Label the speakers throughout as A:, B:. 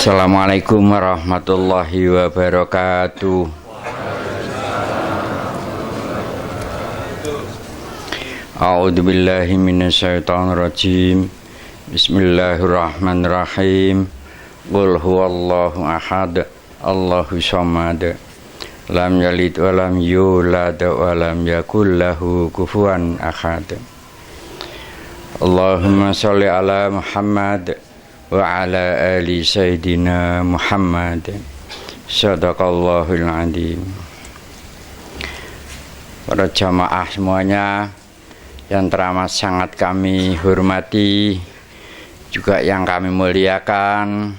A: Assalamualaikum warahmatullahi wabarakatuh. A'udzubillahi minasyaitonirrajim. Bismillahirrahmanirrahim. Qul huwallahu ahad, Allahu samad, lam yalid wa lam yulad wa lam yakul lahu kufuwan ahad. Allahumma sholli ala Muhammad wa ala ali sayyidina Muhammad. Shadaqallahul azim. Para jamaah semuanya yang teramat sangat kami hormati, juga yang kami muliakan,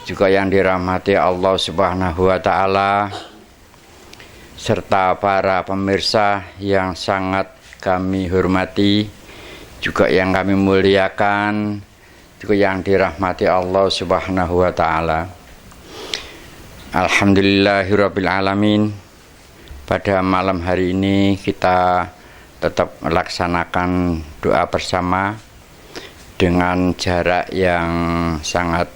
A: juga yang dirahmati Allah Subhanahu wa taala, serta para pemirsa yang sangat kami hormati, juga yang kami muliakan, juga yang dirahmati Allah Subhanahu wa taala. Alhamdulillahirabbil alamin. Pada malam hari ini kita tetap melaksanakan doa bersama dengan jarak yang sangat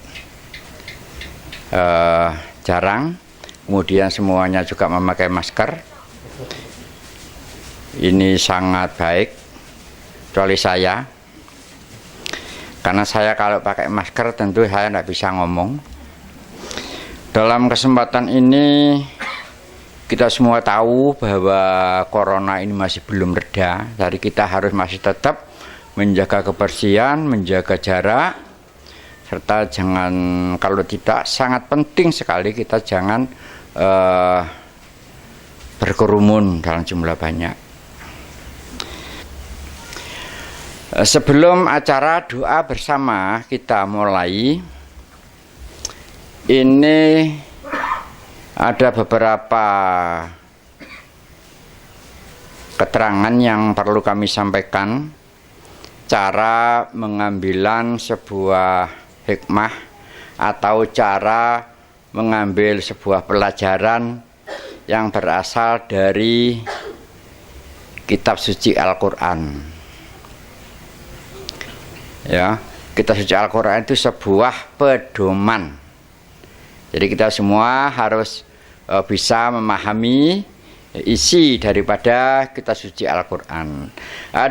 A: jarang. Kemudian semuanya juga memakai masker. Ini sangat baik, kecuali saya. Karena saya kalau pakai masker tentu saya tidak bisa ngomong. Dalam kesempatan ini kita semua tahu bahwa corona ini masih belum reda. Jadi kita harus masih tetap menjaga kebersihan, menjaga jarak, serta jangan, kalau tidak sangat penting sekali kita jangan berkerumun dalam jumlah banyak. Sebelum acara doa bersama kita mulai, ini ada beberapa keterangan yang perlu kami sampaikan. Cara mengambilan sebuah hikmah atau cara mengambil sebuah pelajaran yang berasal dari kitab suci Al-Quran. Ya, kitab suci Al-Quran itu sebuah pedoman. Jadi kita semua harus bisa memahami isi daripada kitab suci Al-Quran.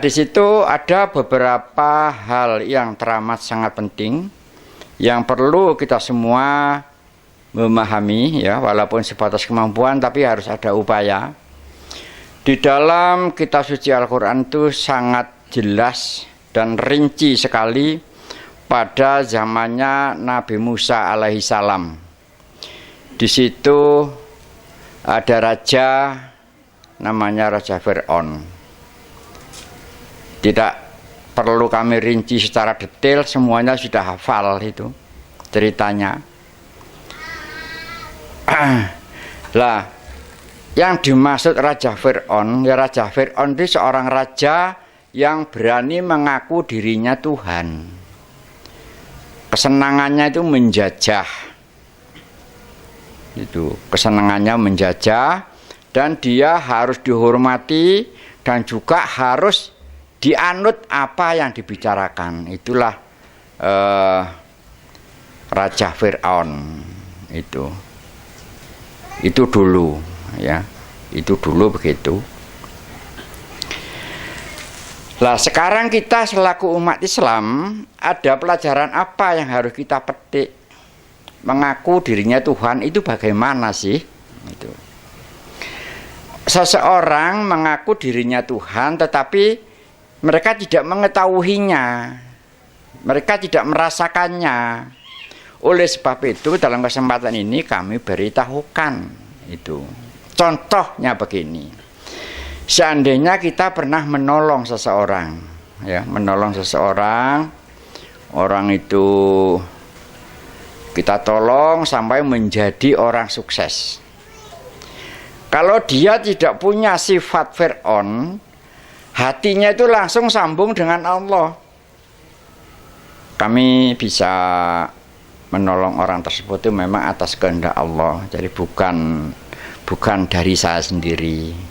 A: Di situ ada beberapa hal yang teramat sangat penting yang perlu kita semua memahami, ya, walaupun sebatas kemampuan tapi harus ada upaya. Di dalam kitab suci Al-Quran itu sangat jelas dan rinci sekali pada zamannya Nabi Musa alaihissalam. Di situ ada raja namanya Raja Fir'aun. Tidak perlu kami rinci secara detail, semuanya sudah hafal itu ceritanya. Lah, yang dimaksud Raja Fir'aun, ya Raja Fir'aun itu seorang raja yang berani mengaku dirinya Tuhan. Kesenangannya itu menjajah. Itu kesenangannya menjajah, dan dia harus dihormati dan juga harus dianut apa yang dibicarakan. Itulah Raja Fir'aun itu dulu, ya, itu dulu begitu. Lah sekarang kita selaku umat Islam ada pelajaran apa yang harus kita petik? Mengaku dirinya Tuhan itu bagaimana sih? Itu. Seseorang mengaku dirinya Tuhan tetapi mereka tidak mengetahuinya, mereka tidak merasakannya. Oleh sebab itu dalam kesempatan ini kami beritahukan itu. Contohnya begini. Seandainya kita pernah menolong seseorang, ya, menolong seseorang, orang itu kita tolong sampai menjadi orang sukses. Kalau dia tidak punya sifat Fir'aun, hatinya itu langsung sambung dengan Allah. Kami bisa menolong orang tersebut itu memang atas kehendak Allah, jadi bukan dari saya sendiri.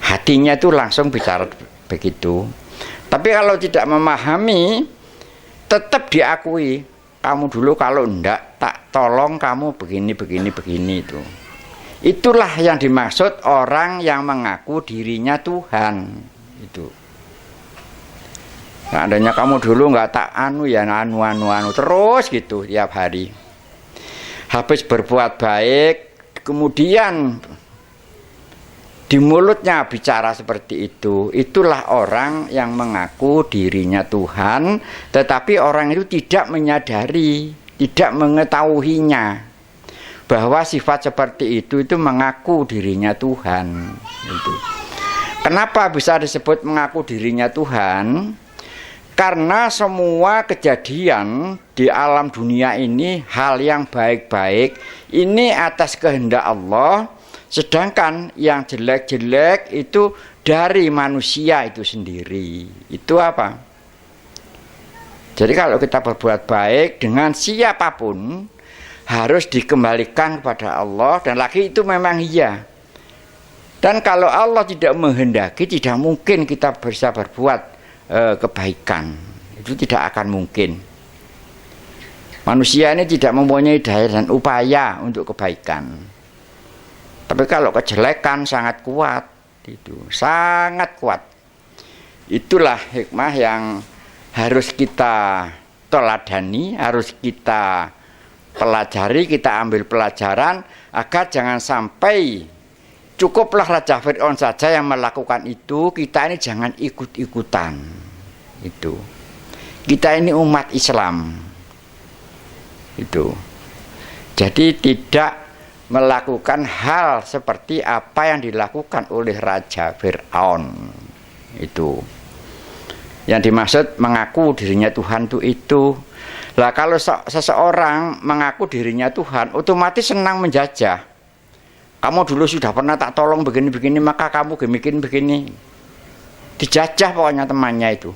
A: Hatinya itu langsung bicara begitu. Tapi kalau tidak memahami, tetap diakui. Kamu dulu kalau enggak tolong kamu begini itu. Itulah yang dimaksud orang yang mengaku dirinya Tuhan itu. Seandainya kamu dulu nggak tak anu terus gitu tiap hari. Habis berbuat baik, kemudian di mulutnya bicara seperti itu. Itulah orang yang mengaku dirinya Tuhan, tetapi orang itu tidak menyadari, tidak mengetahuinya bahwa sifat seperti itu mengaku dirinya Tuhan. Itu. Kenapa bisa disebut mengaku dirinya Tuhan? Karena semua kejadian di alam dunia ini, hal yang baik-baik ini atas kehendak Allah. Sedangkan yang jelek-jelek itu dari manusia itu sendiri. Itu apa? Jadi kalau kita berbuat baik dengan siapapun harus dikembalikan kepada Allah. Dan lagi itu memang iya. Dan kalau Allah tidak menghendaki, tidak mungkin kita bisa berbuat kebaikan. Itu tidak akan mungkin. Manusia ini tidak mempunyai daya dan upaya untuk kebaikan. Tapi kalau kejelekan sangat kuat, itu sangat kuat. Itulah hikmah yang harus kita teladani, harus kita pelajari, kita ambil pelajaran agar jangan sampai cukuplah Raja Fir'aun saja yang melakukan itu, kita ini jangan ikut-ikutan. Itu. Kita ini umat Islam. Itu. Jadi tidak melakukan hal seperti apa yang dilakukan oleh Raja Fir'aun. Itu yang dimaksud mengaku dirinya Tuhan itu. Lah kalau seseorang mengaku dirinya Tuhan, otomatis senang menjajah. Kamu dulu sudah pernah tak tolong begini-begini, maka kamu bikin begini. Dijajah pokoknya temannya itu.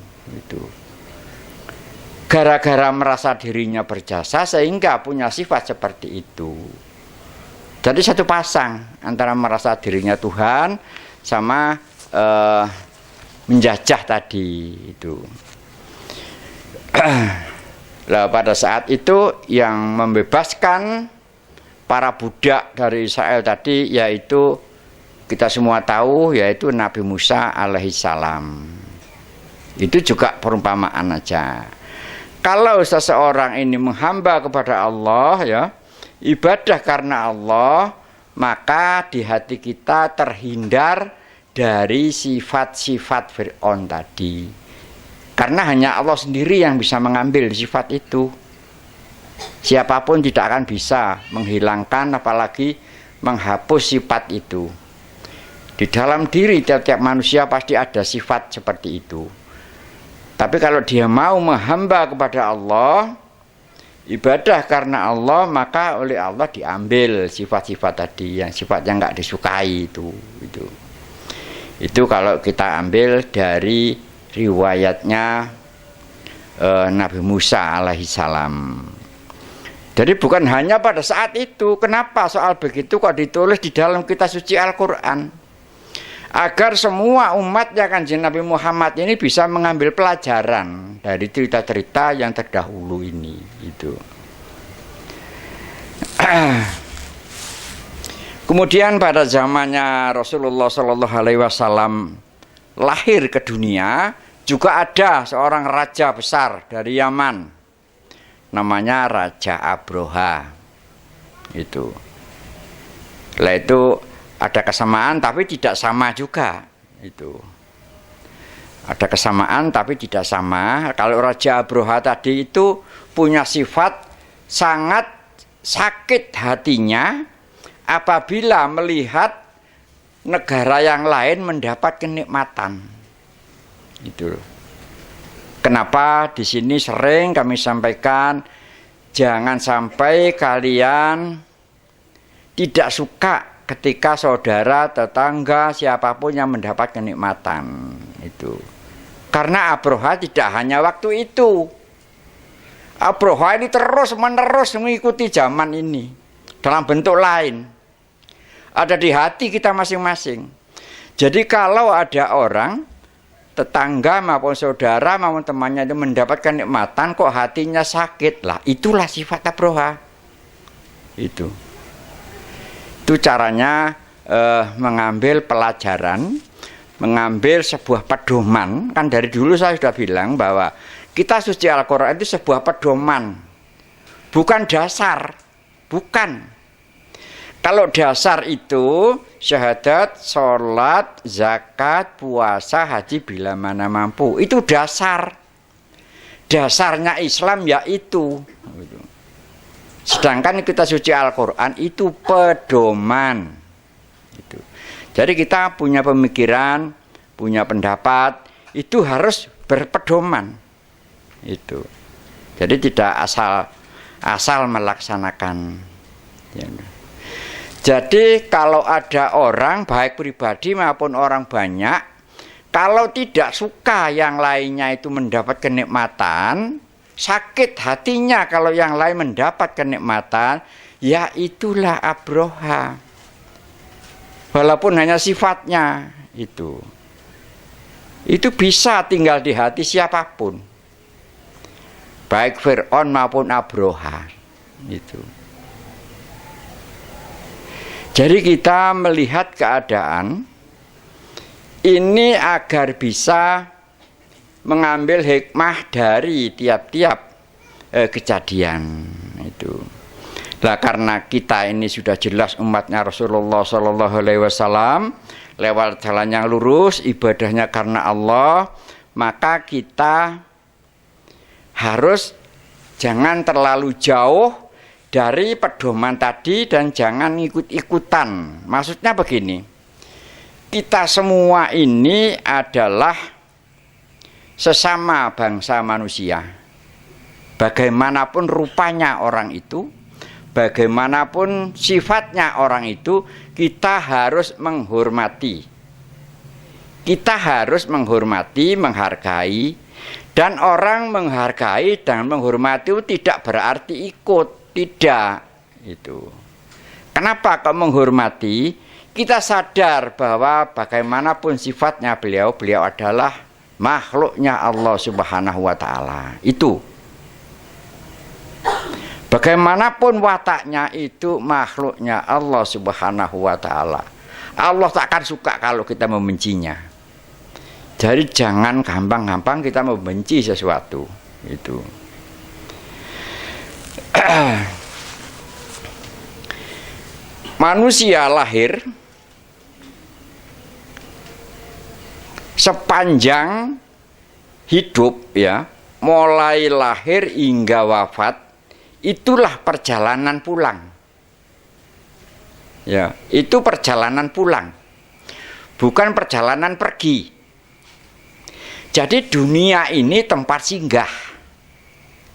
A: Gara-gara merasa dirinya berjasa sehingga punya sifat seperti itu. Jadi satu pasang antara merasa dirinya Tuhan sama menjajah tadi itu. Lah pada saat itu yang membebaskan para budak dari Israel tadi yaitu kita semua tahu yaitu Nabi Musa alaihissalam. Itu juga perumpamaan aja. Kalau seseorang ini menghamba kepada Allah ya, ibadah karena Allah, maka di hati kita terhindar dari sifat-sifat Fir'aun tadi. Karena hanya Allah sendiri yang bisa mengambil sifat itu. Siapapun tidak akan bisa menghilangkan apalagi menghapus sifat itu. Di dalam diri tiap-tiap manusia pasti ada sifat seperti itu. Tapi kalau dia mau menghamba kepada Allah, ibadah karena Allah, maka oleh Allah diambil sifat-sifat tadi yang sifatnya nggak disukai itu. Itu kalau kita ambil dari riwayatnya Nabi Musa alaihissalam. Jadi bukan hanya pada saat itu. Kenapa soal begitu kok ditulis di dalam kitab suci Al-Quran? Agar semua umatnya Kanjeng Nabi Muhammad ini bisa mengambil pelajaran dari cerita-cerita yang terdahulu ini. Itu. Kemudian pada zamannya Rasulullah SAW lahir ke dunia, juga ada seorang raja besar dari Yaman, namanya Raja Abroha. Itu. Setelah itu ada kesamaan tapi tidak sama juga. Itu. Ada kesamaan tapi tidak sama. Kalau Raja Abroha tadi itu punya sifat sangat sakit hatinya apabila melihat negara yang lain mendapat kenikmatan. Itu. Kenapa di sini sering kami sampaikan jangan sampai kalian tidak suka ketika saudara, tetangga, siapapun yang mendapat kenikmatan itu. Karena Abroha tidak hanya waktu itu. Abroha ini terus-menerus mengikuti zaman ini dalam bentuk lain. Ada di hati kita masing-masing. Jadi kalau ada orang, tetangga maupun saudara maupun temannya itu mendapatkan kenikmatan kok hatinya sakit, lah itulah sifat Abroha. Itu caranya mengambil pelajaran, mengambil sebuah pedoman. Kan dari dulu saya sudah bilang bahwa kita suci Al-Quran itu sebuah pedoman, bukan dasar. Bukan. Kalau dasar itu syahadat, sholat, zakat, puasa, haji bila mana mampu. Itu dasar. Dasarnya Islam yaitu. Sedangkan kita suci Al-Quran itu pedoman. Jadi kita punya pemikiran, punya pendapat, itu harus berpedoman. Itu. Jadi tidak asal melaksanakan. Jadi kalau ada orang baik pribadi maupun orang banyak, kalau tidak suka yang lainnya itu mendapat kenikmatan, sakit hatinya kalau yang lain mendapat kenikmatan, ya itulah abroha. Walaupun hanya sifatnya itu bisa tinggal di hati siapapun, baik Fir'aun maupun Abroha. Itu. Jadi kita melihat keadaan ini agar bisa mengambil hikmah dari tiap-tiap kejadian itu. Nah, karena kita ini sudah jelas umatnya Rasulullah Sallallahu Alaihi Wasallam, lewat jalan yang lurus, ibadahnya karena Allah, maka kita harus jangan terlalu jauh dari pedoman tadi dan jangan ikut-ikutan. Maksudnya begini, kita semua ini adalah sesama bangsa manusia. Bagaimanapun rupanya orang itu, bagaimanapun sifatnya orang itu, kita harus menghormati. Kita harus menghormati, menghargai. Dan orang menghargai dan menghormati itu tidak berarti ikut. Tidak. Itu. Kenapa kok menghormati? Kita sadar bahwa bagaimanapun sifatnya beliau adalah makhluknya Allah Subhanahu wa Ta'ala. Itu. Bagaimanapun wataknya itu makhluknya Allah Subhanahu wa Ta'ala. Allah tak akan suka kalau kita membencinya. Jadi jangan gampang-gampang kita membenci sesuatu. Itu. Manusia lahir sepanjang hidup ya, mulai lahir hingga wafat, itulah perjalanan pulang. Ya, itu perjalanan pulang. Bukan perjalanan pergi. Jadi dunia ini tempat singgah.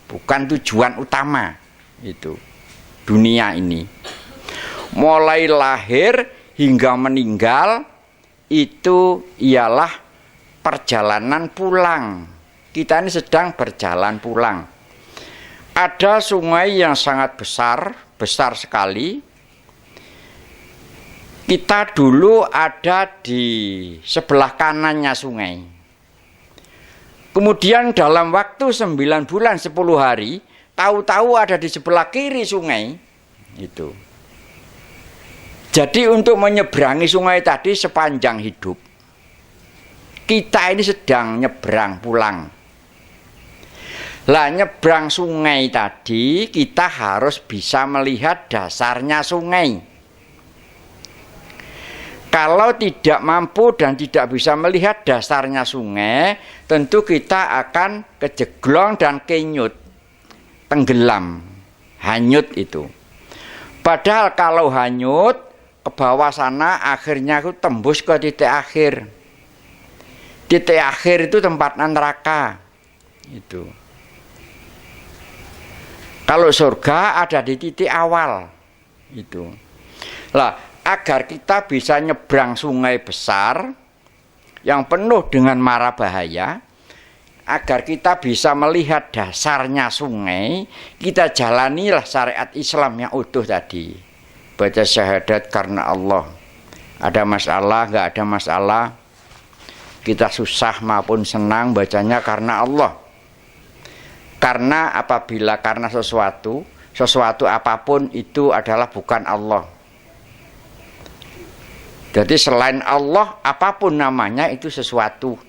A: Bukan tujuan utama. Itu dunia ini. Mulai lahir hingga meninggal itu ialah perjalanan pulang. Kita ini sedang berjalan pulang. Ada sungai yang sangat besar sekali. Kita dulu ada di sebelah kanannya sungai. Kemudian dalam waktu 9 bulan 10 hari, tahu-tahu ada di sebelah kiri sungai. Itu. Jadi untuk menyeberangi sungai tadi sepanjang hidup, kita ini sedang nyebrang pulang. Lah nyebrang sungai tadi kita harus bisa melihat dasarnya sungai. Kalau tidak mampu dan tidak bisa melihat dasarnya sungai, tentu kita akan kejeglong dan kenyut, tenggelam, hanyut itu. Padahal kalau hanyut ke bawah sana akhirnya itu tembus ke titik akhir. Titik akhir itu tempat neraka. Itu. Kalau surga ada di titik awal. Itu. Lah, agar kita bisa nyebrang sungai besar yang penuh dengan mara bahaya, agar kita bisa melihat dasarnya sungai, kita jalanilah syariat Islam yang utuh tadi. Baca syahadat karena Allah. Ada masalah, nggak ada masalah, kita susah maupun senang bacanya karena Allah. Karena apabila karena sesuatu, sesuatu apapun itu adalah bukan Allah. Jadi selain Allah, apapun namanya itu sesuatu.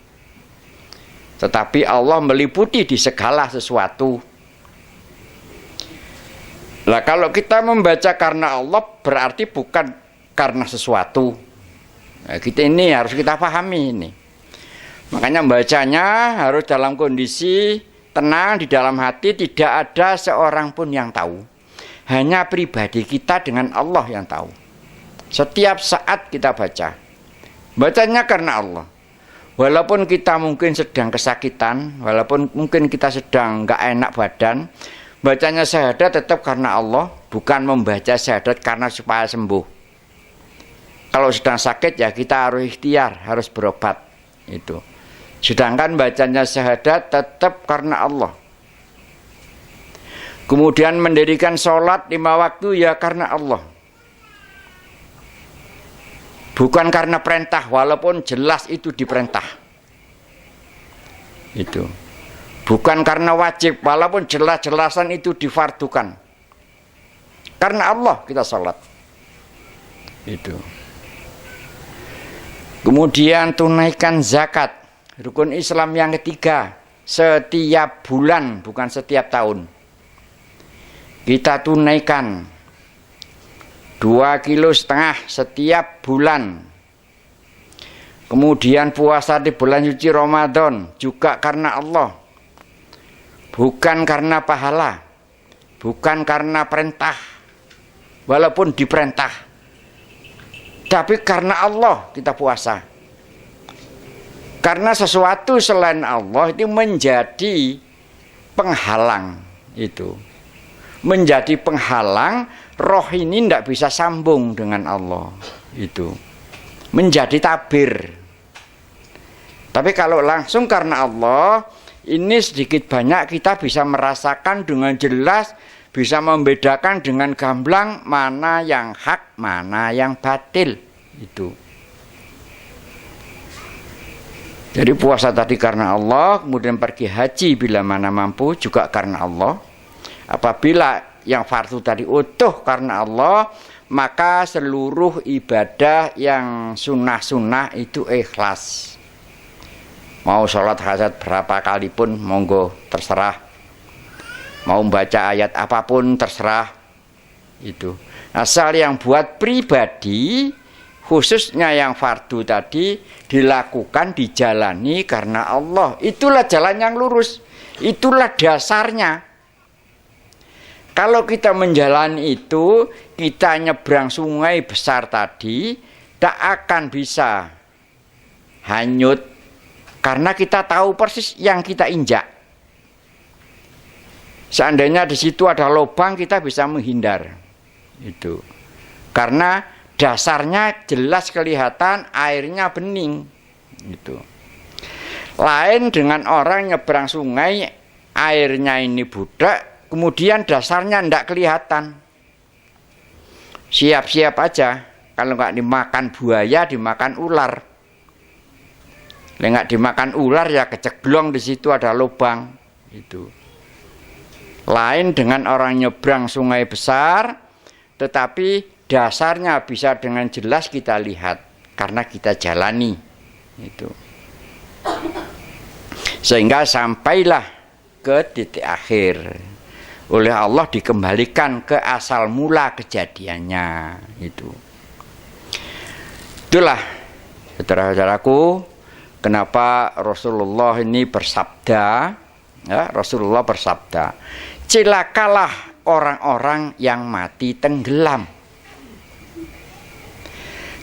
A: Tetapi Allah meliputi di segala sesuatu. Nah, kalau kita membaca karena Allah berarti bukan karena sesuatu. Nah, kita ini harus kita pahami ini. Makanya membacanya harus dalam kondisi tenang di dalam hati, tidak ada seorang pun yang tahu. Hanya pribadi kita dengan Allah yang tahu. Setiap saat kita baca, bacanya karena Allah. Walaupun kita mungkin sedang kesakitan, walaupun mungkin kita sedang nggak enak badan, bacanya syahadat tetap karena Allah, bukan membaca syahadat karena supaya sembuh. Kalau sedang sakit ya kita harus ikhtiar, harus berobat itu. Sedangkan bacanya syahadat tetap karena Allah. Kemudian mendirikan sholat 5 waktu ya karena Allah. Bukan karena perintah, walaupun jelas itu diperintah. Itu. Bukan karena wajib, walaupun jelas-jelasan itu difardukan. Karena Allah kita sholat. Itu. Kemudian tunaikan zakat. Rukun Islam yang ketiga. Setiap bulan, bukan setiap tahun. Kita tunaikan 2,5 kilo setiap bulan. Kemudian puasa di bulan suci Ramadan juga karena Allah. Bukan karena pahala. Bukan karena perintah. Walaupun diperintah. Tapi karena Allah kita puasa. Karena sesuatu selain Allah itu menjadi penghalang itu. Menjadi penghalang, roh ini tidak bisa sambung dengan Allah itu, menjadi tabir. Tapi kalau langsung karena Allah, ini sedikit banyak kita bisa merasakan dengan jelas, bisa membedakan dengan gamblang mana yang hak, mana yang batil itu. Jadi puasa tadi karena Allah, kemudian pergi haji bila mana mampu juga karena Allah. Apabila yang fardu tadi utuh karena Allah, maka seluruh ibadah yang sunnah-sunnah itu ikhlas. Mau sholat hajat berapa kali pun monggo terserah. Mau baca ayat apapun terserah. Itu. Asal yang buat pribadi, khususnya yang fardu tadi dilakukan, dijalani karena Allah. Itulah jalan yang lurus. Itulah dasarnya. Kalau kita menjalani itu, kita nyebrang sungai besar tadi, tak akan bisa hanyut, karena kita tahu persis yang kita injak. Seandainya di situ ada lubang, kita bisa menghindar. Itu. Karena dasarnya jelas kelihatan, airnya bening. Itu. Lain dengan orang nyebrang sungai, airnya ini budak, kemudian dasarnya tidak kelihatan. Siap-siap aja. Kalau nggak dimakan buaya, dimakan ular. Kalau nggak dimakan ular ya keceglong, di situ ada lubang. Itu. Lain dengan orang nyebrang sungai besar, tetapi dasarnya bisa dengan jelas kita lihat karena kita jalani. Itu. Sehingga sampailah ke titik akhir. Oleh Allah dikembalikan ke asal mula kejadiannya itu. Itulah saudara-saudaraku, kenapa Rasulullah ini bersabda, ya, Rasulullah bersabda, celakalah orang-orang yang mati tenggelam.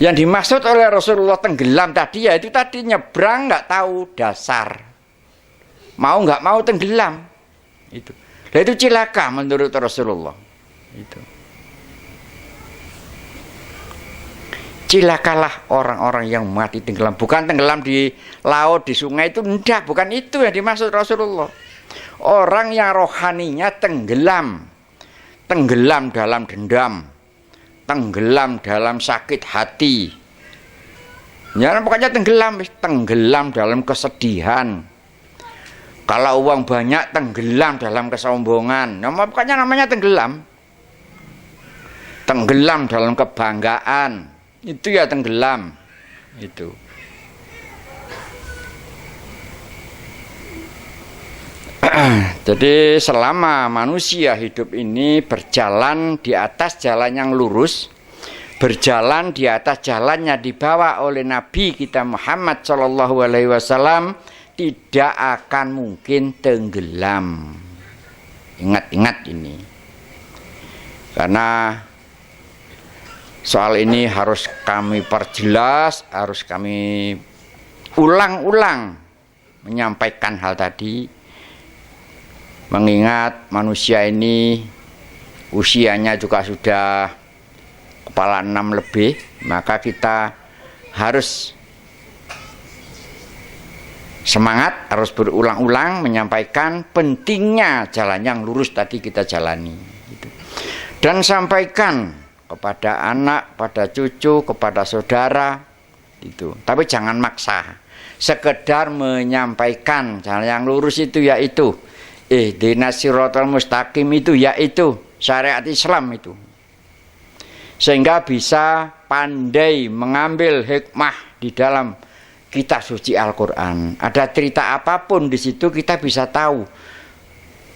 A: Yang dimaksud oleh Rasulullah tenggelam tadi ya itu tadi nyebrang nggak tahu dasar, mau nggak mau tenggelam itu. Dan itu cilaka menurut Rasulullah. Itu. Cilakalah orang-orang yang mati tenggelam. Bukan tenggelam di laut, di sungai itu tidak. Bukan itu yang dimaksud Rasulullah. Orang yang rohaninya tenggelam. Tenggelam dalam dendam. Tenggelam dalam sakit hati. Ya, pokoknya tenggelam dalam kesedihan. Kalau uang banyak tenggelam dalam kesombongan. Pokoknya namanya tenggelam. tenggelam dalam kebanggaan, itu ya tenggelam itu. Jadi selama manusia hidup ini berjalan di atas jalan yang lurus, berjalan di atas jalannya dibawa oleh Nabi kita Muhammad SAW, tidak akan mungkin tenggelam. Ingat-ingat ini, karena soal ini harus kami perjelas, harus kami ulang-ulang menyampaikan hal tadi. Mengingat manusia ini usianya juga sudah kepala 6 lebih, maka kita harus semangat, harus berulang-ulang menyampaikan pentingnya jalan yang lurus tadi kita jalani. Dan sampaikan kepada anak, pada cucu, kepada saudara, itu. Tapi jangan maksa, sekedar menyampaikan jalan yang lurus itu yaitu ihdinas siratal mustaqim, itu yaitu syariat Islam itu, sehingga bisa pandai mengambil hikmah di dalam kitab suci Al-Quran. Ada cerita apapun di situ kita bisa tahu,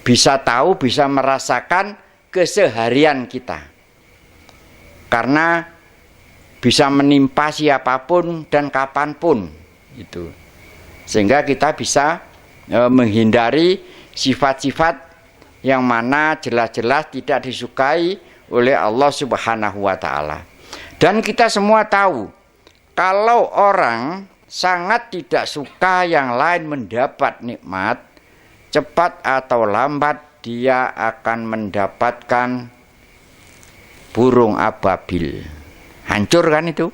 A: bisa merasakan keseharian kita, karena bisa menimpa siapapun dan kapanpun itu, sehingga kita bisa menghindari sifat-sifat yang mana jelas-jelas tidak disukai oleh Allah Subhanahu wa Ta'ala. Dan kita semua tahu, kalau orang sangat tidak suka yang lain mendapat nikmat, cepat atau lambat dia akan mendapatkan burung ababil. Hancur kan itu?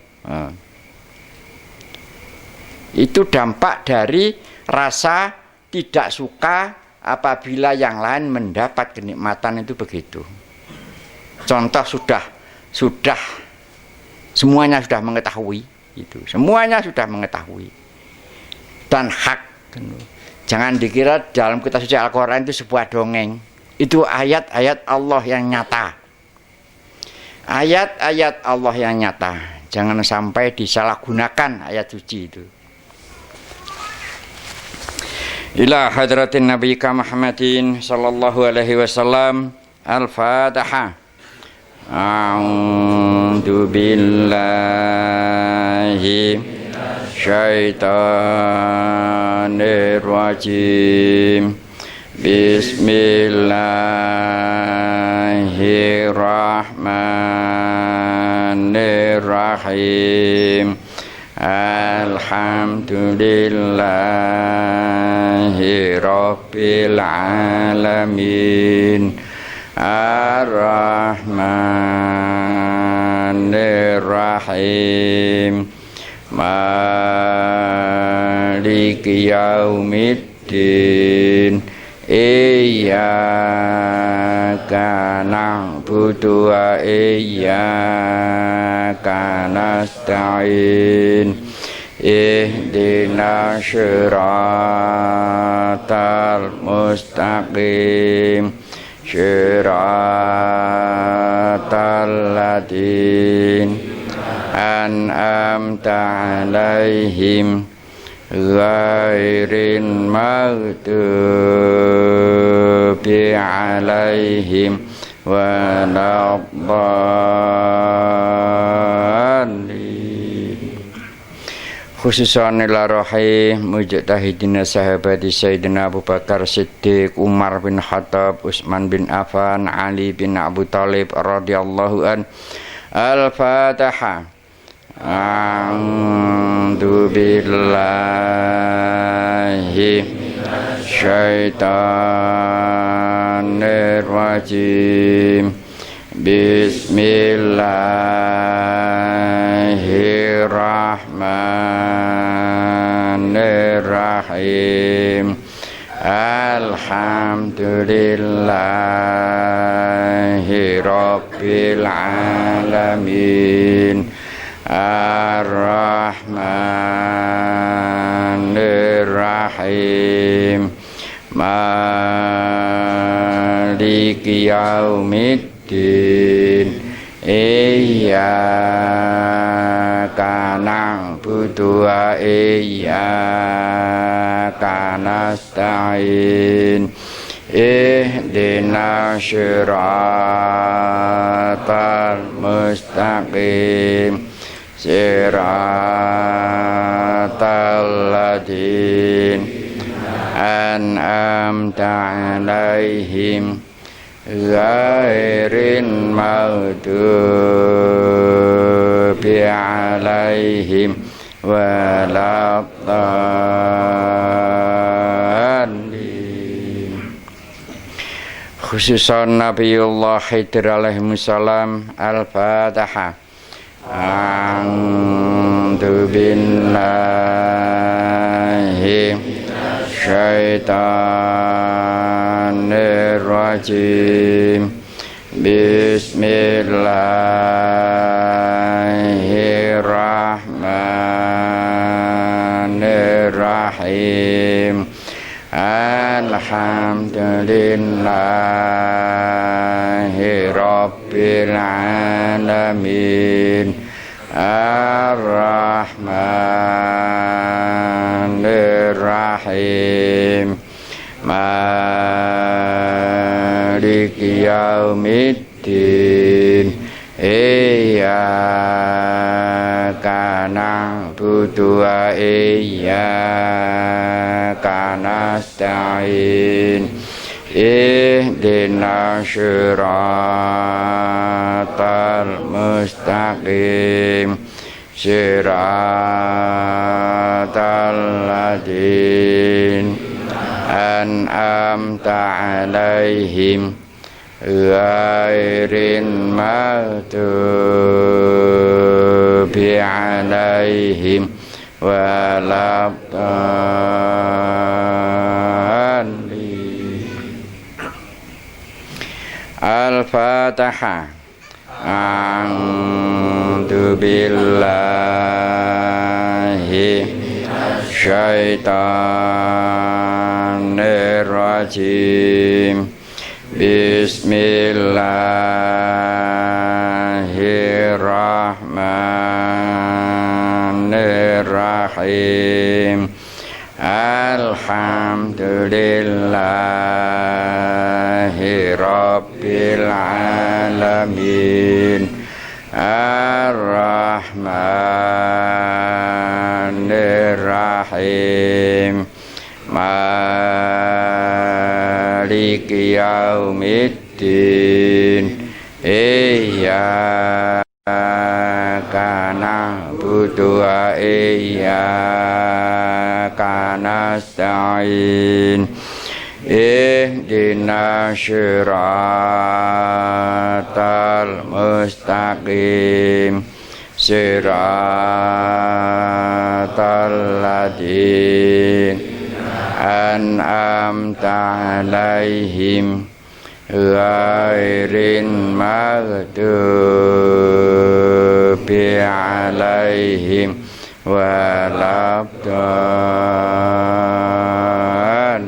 A: Itu dampak dari rasa tidak suka apabila yang lain mendapat kenikmatan, itu begitu. Contoh sudah semuanya sudah mengetahui itu, semuanya sudah mengetahui dan hak. Jangan dikira dalam kitab suci Al-Quran itu sebuah dongeng, itu ayat-ayat Allah yang nyata, ayat-ayat Allah yang nyata. Jangan sampai disalahgunakan ayat suci itu. Ila hadratin Nabi Muhammadin sallallahu alaihi wasallam. Al-Fatihah. A'udzu billahi syaitanir rajim. Bismillahirrahmanirrahim. Alhamdulillahi Rabbil Alamin. Ar-Rahmanir-Rahim. Maliki yaumiddin. Iyyaka na'budu wa iyyaka nasta'in. Ihdinas siratal mustaqim. Siratal ladzina an'amta 'alaihim ghairil maghdubi 'alaihim waladdallin. Khususan ila rohi mujtahidina sahabati Sayyidina Abu Bakar Siddiq, Umar bin Khattab, Utsman bin Affan, Ali bin Abu Thalib radhiyallahu an. Al-Fatihah. A'udzu billahi syaitanir rajim. Bismillahirrahmanirrahim. Alhamdulillahi Rabbil Alamin. Ar-Rahmanir-Rahim. Maliki yaumiddin. Iyyaka na'budu wa iyyaka nasta'in Ihdinas siratal mustaqim Siratal ladzina an'amta 'alaihim Ghairin maghdubi 'alaihim waladdallin. Khususan Nabiullah Khidir alaihissalam. Al-Fatihah. A'udzu billahi syaitanir rajim. Bismillahirrahmanirrahim. Alhamdulillahi rabbil alamin. Ar-Rahmanir-Rahim. Maliki yaumiddin. Iyyaka na'budu wa iyyaka nasta'in. Ihdinas siratal mustaqim. Siratal ladzina an'amta 'alaihim Ghairin maghdubi 'alaihim waladdallin. Al-Fatihah. A'udzu billahi syaitanir rajim. Bismillahirrahmanirrahim. Alhamdulillahi rabbil alamin. Ar-Rahmanir-Rahim. Maliki yaumiddin. Iyyaka na'budu wa iyyaka nasta'in. Ihdinas siratal mustaqim. Siratal ladzina an'amta 'alaihim Ghairin maghdubi 'alaihim waladdallin.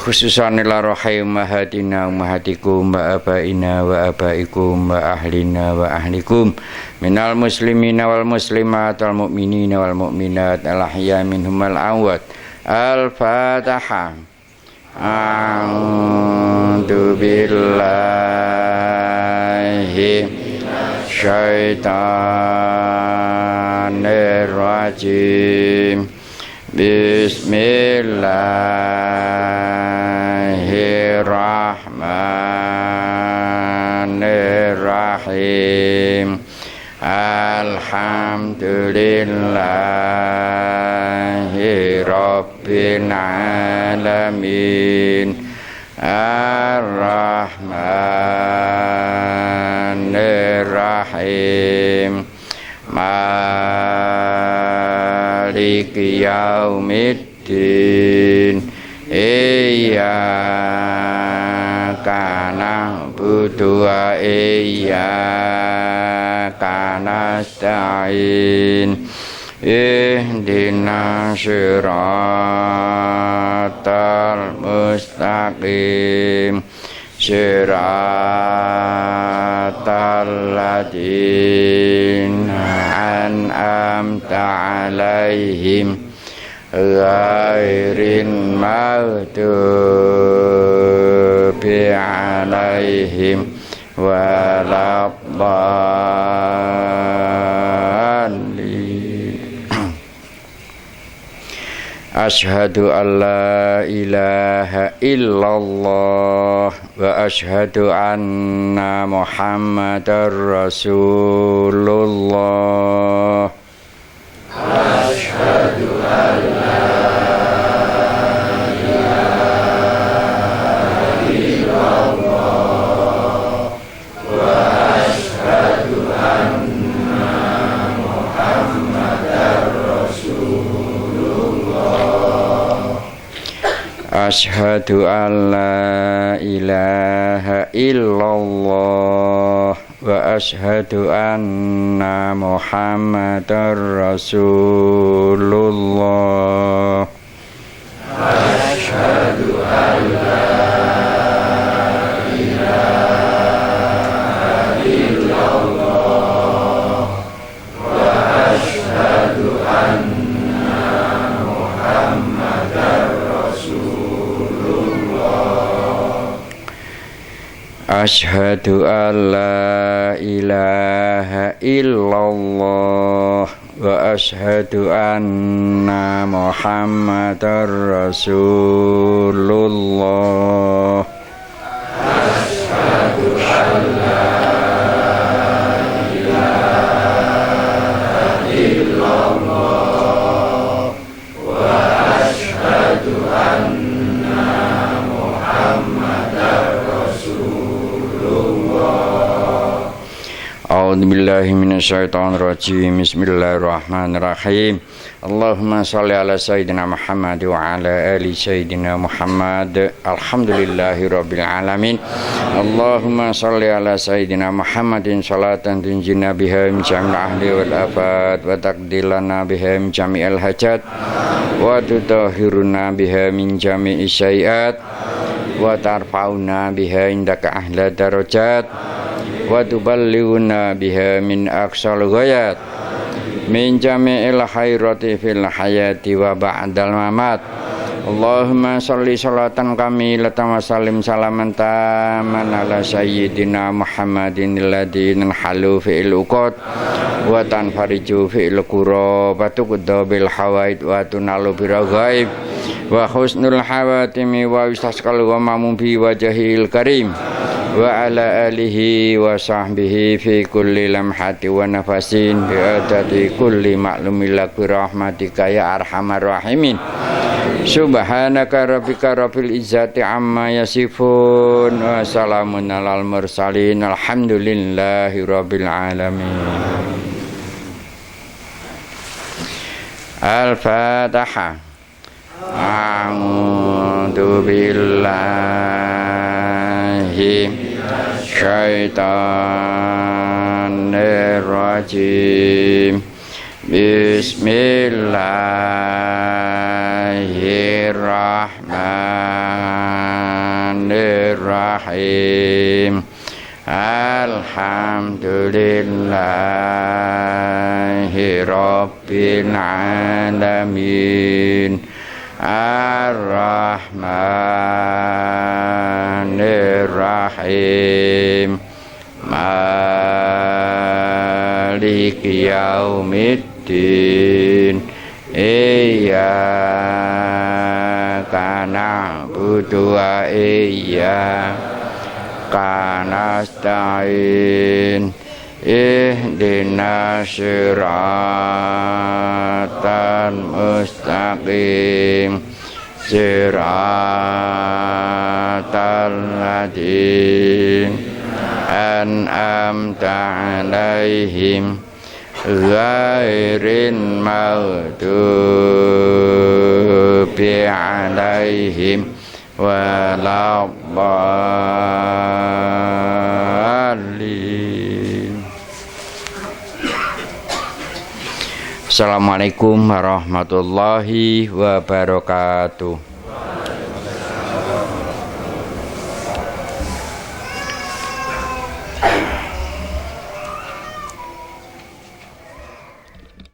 A: Khususan ila rohai ummahatina ummahatikum wa abaina wa abaikum wa ahlina wa ahlikum minal muslimina wal muslimat wal mu'minina wal mu'minat al ahya minhum al amwat. Al-Fatihah. A'udzu billahi syaitanir rajim. Bismillahirrahmanirrahim. Alhamdulillahi rabbil alamin. Ar-Rahmanir-Rahim. Maliki yaumiddin. Iyyaka na'budu wa iyyaka nasta'in. Ihdinas siratal mustaqim. siratal ladzina an'amta 'alaihim ghairil maghdubi 'alaihim waladdallin. Asyhadu an la ilaha illallah wa asyhadu anna Muhammadar Rasulullah. Asyhadu an la Asyhadu an la ilaha illallah wa asyhadu anna Muhammadar Rasulullah. Asyhadu an la ilaha illallah wa asyhadu anna Muhammadar Asyhadu an la ilaha illallah wa asyhadu anna Muhammadar Rasulullah. Asyhadu an la ilaha illallah wa asyhadu anna Muhammadar A'udzu billahi minasyaitonir rajim. Bismillahirrahmanirrahim. Allahumma shalli ala sayyidina Muhammad wa ala ali sayyidina Muhammad. Alhamdulillahirabbil alamin. Allahumma shalli ala sayyidina Muhammadin salatan tunjina biha min jamil ahli wal afat wa taqdilana biha min jami'il hajat wa tutahhiruna biha min jami'i syai'at wa tarfa'una biha indaka ahla darajat wa tuballighuna biha min aqsal ghayat min jami'il khairati fil hayati wa ba'dal mamat. Allahumma sholli sholatan kamilatan wa sallim salaman taman ala sayyidina Muhammadin alladzi halu fi'il uqad wa tanfariju fi'il qurab wa tuqda bil hawaid wa tunalu bil ghaib wa husnul hawatimi wa istasqal wa mamum bi wajhil karim wa ala alihi wa sahbihi fi kulli lamhati wa nafasin bi adadi kulli ma'lumin lak bi rahmatika ya arhamar rahimin. Subhanaka rabbika rabbil izzati amma yasifun wa salamun alal mursalin alhamdulillahi rabbil alamin. Al-Fatihah. A'udzu billahi syaitanir rajim. Bismillahirrahmanirrahim. Alhamdulillahi rabbil alamin. Ar-Rahmanir-Rahim. Maliki yaumiddin. Iyyaka na'budu wa iyyaka nasta'in. Ihdinas siratal mustaqim. Siratal ladzina an'amta 'alaihim ghairil maghdubi 'alaihim waladdallin. Assalamualaikum warahmatullahi wabarakatuh.